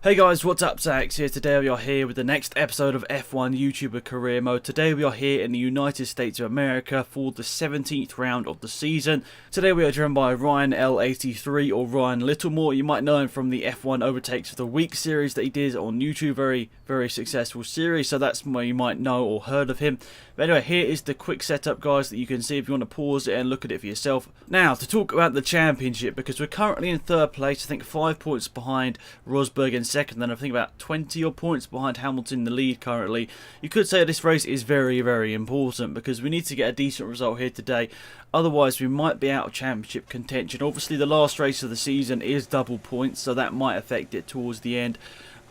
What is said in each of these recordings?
Hey guys, what's up? Zax here. Today we are here with the next episode of F1 YouTuber Career Mode. Today we are here in the United States of America for the 17th round of the season. Today we are driven by RyanL83 or Ryan Littlemore. You might know him from the F1 Overtakes of the Week series that he did on YouTube. Very successful series, so that's where you might know or heard of him. But anyway, here is the quick setup, guys, that you can see if you want to pause it and look at it for yourself. Now, to talk about the championship, because we're currently in third place, I think 5 points behind Rosberg in second, then I think about 20 odd points behind Hamilton in the lead currently. You could say this race is very important because we need to get a decent result here today. Otherwise, we might be out of championship contention. Obviously, the last race of the season is double points, so that might affect it towards the end.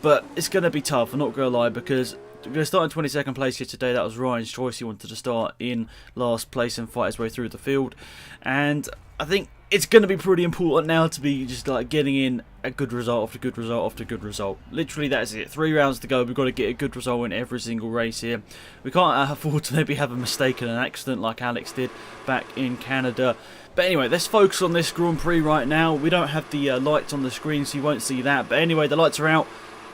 But it's going to be tough, I'm not going to lie, because we're going to start in 22nd place here today. That was Ryan's choice. He wanted to start in last place and fight his way through the field. And I think it's going to be pretty important now to be just like getting in a good result after good result after good result. Literally, that's it. 3 rounds to go. We've got to get a good result in every single race here. We can't afford to maybe have a mistake and an accident like Alex did back in Canada. But anyway, let's focus on this Grand Prix right now. We don't have the lights on the screen, so you won't see that. But anyway, the lights are out.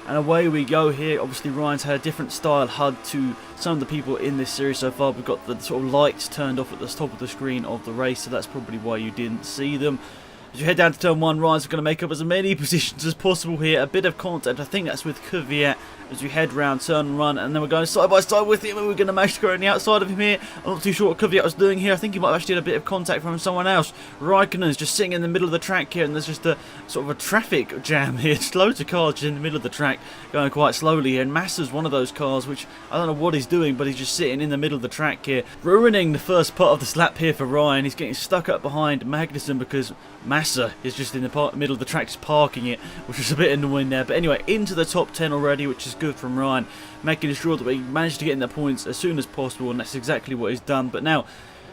And away we go here. Obviously, Ryan's had a different style HUD to some of the people in this series so far. We've got the sort of lights turned off at the top of the screen of the race, so that's probably why you didn't see them. As you head down to turn 1, Ryan's going to make up as many positions as possible here. A bit of contact, I think that's with Kvyat, as we head round turn 1, and then we're going side by side with him, and we're going to manage to go on the outside of him here. I'm not too sure what Kvyat was doing here. I think he might have actually had a bit of contact from someone else. Raikkonen's just sitting in the middle of the track here, and there's just a sort of a traffic jam here. Just loads of cars just in the middle of the track, going quite slowly here, and Massa's one of those cars, which I don't know what he's doing, but he's just sitting in the middle of the track here, ruining the first part of the lap here for Ryan. He's getting stuck up behind Magnussen because Massa is just in the middle of the track, just parking it, which is a bit annoying there. But anyway, into the top 10 already, which is good from Ryan, making sure that we managed to get in the points as soon as possible, and that's exactly what he's done. But now,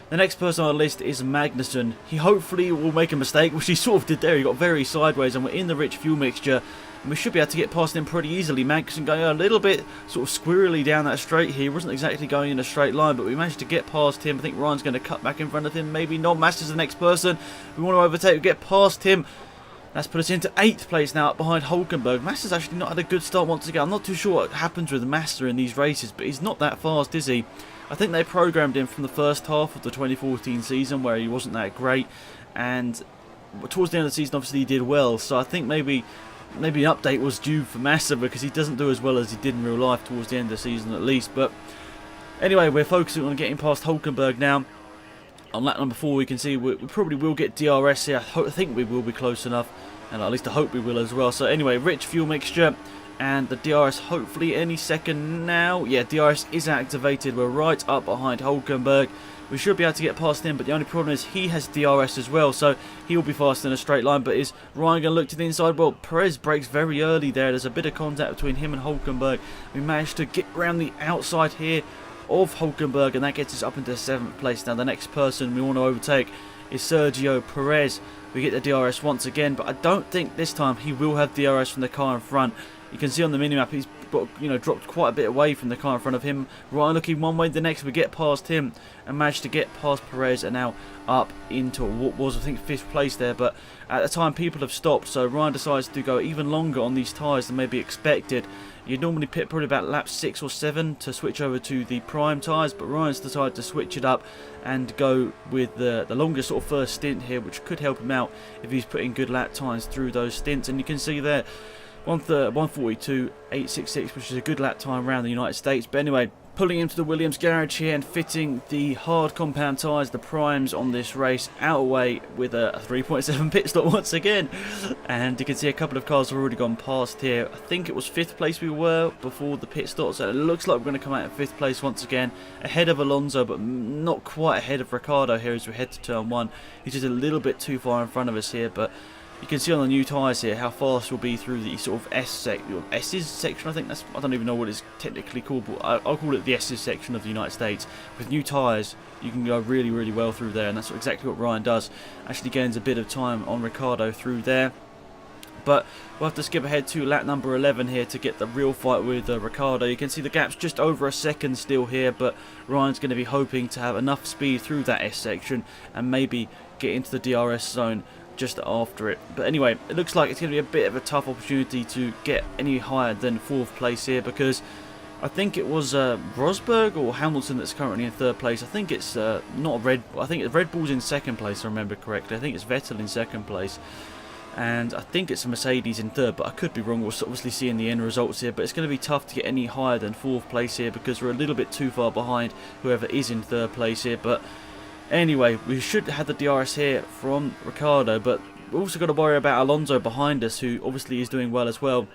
the next person on the list is Magnussen. He hopefully will make a mistake, which he sort of did there. He got very sideways, and we're in the rich fuel mixture, and we should be able to get past him pretty easily. Magnussen going a little bit sort of squirrely down that straight here. He wasn't exactly going in a straight line, but we managed to get past him. I think Ryan's going to cut back in front of him. Maybe not. Massa's the next person. We want to overtake, we get past him. That's put us into 8th place now, up behind Hulkenberg. Massa's actually not had a good start once again. I'm not too sure what happens with Massa in these races, but he's not that fast, is he? I think they programmed him from the first half of the 2014 season where he wasn't that great, and towards the end of the season obviously he did well, so I think maybe an update was due for Massa because he doesn't do as well as he did in real life towards the end of the season at least. But anyway, we're focusing on getting past Hulkenberg now. On lap number 4 we can see we probably will get DRS here. I think we will be close enough, and at least I hope we will as well. So anyway, rich fuel mixture, and the DRS hopefully any second now. Yeah, DRS is activated. We're right up behind Hulkenberg. We should be able to get past him, but the only problem is he has DRS as well, so he'll be fast in a straight line. But is Ryan going to look to the inside? Well, Perez brakes very early there. There's a bit of contact between him and Hulkenberg. We managed to get around the outside here of Hulkenberg, and that gets us up into 7th place. Now the next person we want to overtake is Sergio Perez. We get the DRS once again, but I don't think this time he will have DRS from the car in front. You can see on the minimap he's got, dropped quite a bit away from the car in front of him. Ryan looking one way, the next we get past him and managed to get past Perez, and now up into what was I think 5th place there. But at the time people have stopped, so Ryan decides to go even longer on these tyres than maybe expected. You'd normally pit probably about lap 6 or 7 to switch over to the prime tyres, but Ryan's decided to switch it up and go with the longest sort of first stint here, which could help him out if he's putting good lap times through those stints. And you can see there 1:42.866, which is a good lap time around the United States. But anyway, pulling into the Williams garage here and fitting the hard compound tyres, the primes on this race, out away with a 3.7 pit stop once again. And you can see a couple of cars have already gone past here. I think it was 5th place we were before the pit stop, so it looks like we're going to come out in 5th place once again, ahead of Alonso, but not quite ahead of Ricciardo here as we head to turn 1. He's just a little bit too far in front of us here, but you can see on the new tyres here how fast we'll be through the sort of S's section. I think that's, I don't even know what it's technically called, but I'll call it the S's section of the United States. With new tyres, you can go really well through there, and that's exactly what Ryan does. Actually gains a bit of time on Ricciardo through there. But we'll have to skip ahead to lap number 11 here to get the real fight with Ricciardo. You can see the gap's just over a second still here, but Ryan's going to be hoping to have enough speed through that S section and maybe get into the DRS zone just after it. But anyway, it looks like it's going to be a bit of a tough opportunity to get any higher than 4th place here, because I think it was Rosberg or Hamilton that's currently in 3rd place. I think it's not Red Bull. I think Red Bull's in 2nd place, if I remember correctly. I think it's Vettel in 2nd place. And I think it's a Mercedes in 3rd, but I could be wrong. We'll obviously see in the end results here. But it's going to be tough to get any higher than 4th place here, because we're a little bit too far behind whoever is in 3rd place here. But anyway, we should have the DRS here from Ricciardo, but we've also got to worry about Alonso behind us, who obviously is doing well as well.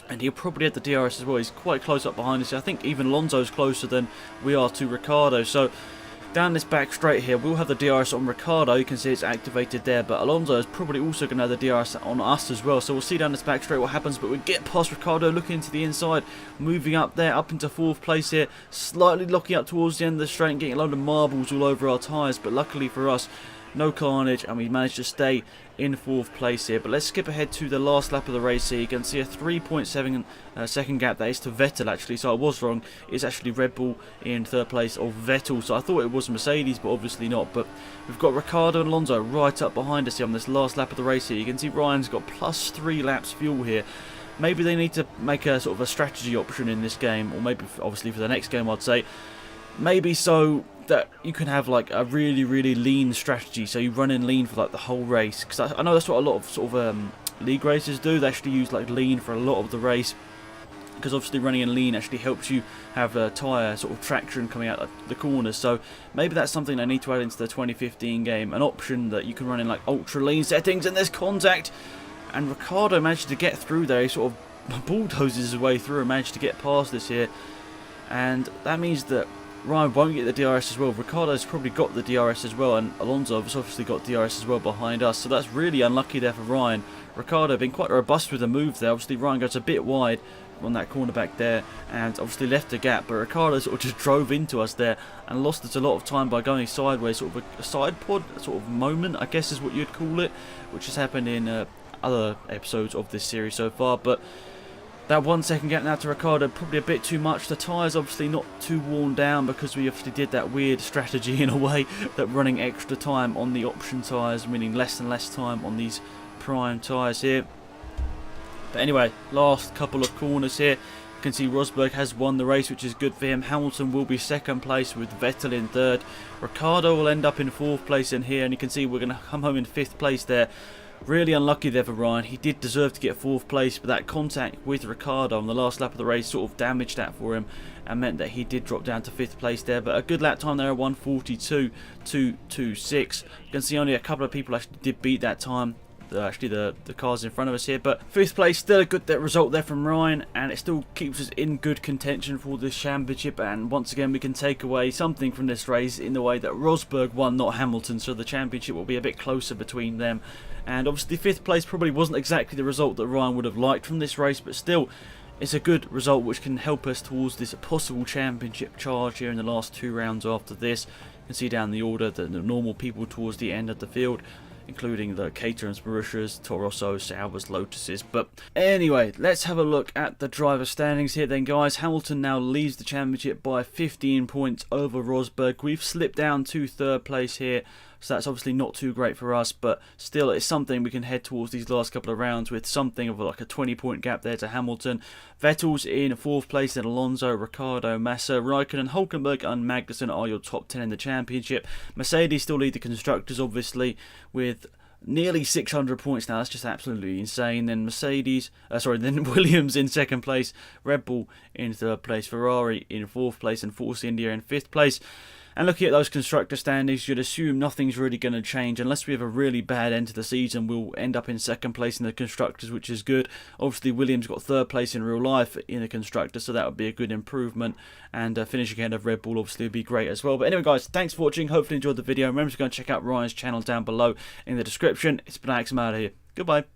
And he'll probably have the DRS as well. He's quite close up behind us. I think even Alonso's closer than we are to Ricciardo. So down this back straight here, we'll have the DRS on Ricciardo. You can see it's activated there. But Alonso is probably also going to have the DRS on us as well. So we'll see down this back straight what happens. But we get past Ricciardo, looking into the inside, moving up there, up into 4th place here. Slightly locking up towards the end of the straight and getting a load of marbles all over our tyres. But luckily for us, no carnage, and we managed to stay in 4th place here. But let's skip ahead to the last lap of the race here. You can see a 3.7 second gap. That is to Vettel, actually, so I was wrong. It's actually Red Bull in 3rd place of Vettel, so I thought it was Mercedes, but obviously not. But we've got Ricciardo and Alonso right up behind us here on this last lap of the race here. You can see Ryan's got +3 laps fuel here. Maybe they need to make a sort of a strategy option in this game, or maybe obviously for the next game, I'd say. Maybe so that you can have like a really lean strategy, so you run in lean for like the whole race, because I know that's what a lot of sort of league races do. They actually use like lean for a lot of the race, because obviously running in lean actually helps you have a tyre sort of traction coming out the corners. So maybe that's something they need to add into the 2015 game, an option that you can run in like ultra lean settings. And there's contact, and Ricciardo managed to get through there. He sort of bulldozes his way through and managed to get past this here, and that means that Ryan won't get the DRS as well. Ricciardo's probably got the DRS as well, and Alonso has obviously got DRS as well behind us, so that's really unlucky there for Ryan. Ricciardo been quite robust with the move there. Obviously Ryan goes a bit wide on that corner back there, and obviously left a gap, but Ricciardo sort of just drove into us there and lost us a lot of time by going sideways, sort of a side pod sort of moment, I guess is what you'd call it, which has happened in other episodes of this series so far. But that 1 second gap now to Ricciardo, probably a bit too much. The tyres obviously not too worn down, because we obviously did that weird strategy in a way, that running extra time on the option tyres, meaning less and less time on these prime tyres here. But anyway, last couple of corners here. You can see Rosberg has won the race, which is good for him. Hamilton will be 2nd place with Vettel in 3rd. Ricciardo will end up in 4th place in here, and you can see we're going to come home in 5th place there. Really unlucky there for Ryan. He did deserve to get 4th place, but that contact with Ricciardo on the last lap of the race sort of damaged that for him and meant that he did drop down to 5th place there. But a good lap time there, 1:42.226. You can see only a couple of people actually did beat that time. Actually the cars in front of us here, but 5th place, still a good result there from Ryan, and it still keeps us in good contention for this championship. And once again, we can take away something from this race in the way that Rosberg won, not Hamilton, so the championship will be a bit closer between them. And obviously 5th place probably wasn't exactly the result that Ryan would have liked from this race, but still it's a good result which can help us towards this possible championship charge here in the last 2 rounds after this. You can see down the order the normal people towards the end of the field, including the Caterhams, Marussias, Torossos, Saubers, Lotuses. But anyway, let's have a look at the driver standings here then, guys. Hamilton now leads the championship by 15 points over Rosberg. We've slipped down to 3rd place here, so that's obviously not too great for us, but still it's something we can head towards these last couple of rounds with something of like a 20-point gap there to Hamilton. Vettel's in 4th place, then Alonso, Ricciardo, Massa, Raikkonen, Hulkenberg and Magnussen are your top 10 in the championship. Mercedes still lead the constructors, obviously, with nearly 600 points now. That's just absolutely insane. Then then Williams in 2nd place, Red Bull in 3rd place, Ferrari in 4th place, and Force India in 5th place. And looking at those constructor standings, you'd assume nothing's really going to change. Unless we have a really bad end to the season, we'll end up in 2nd place in the constructors, which is good. Obviously, Williams got 3rd place in real life in the constructor, so that would be a good improvement. And finishing ahead of Red Bull obviously would be great as well. But anyway, guys, thanks for watching. Hopefully you enjoyed the video. Remember to go and check out Ryan's channel down below in the description. It's been Alex, I'm out of here. Goodbye.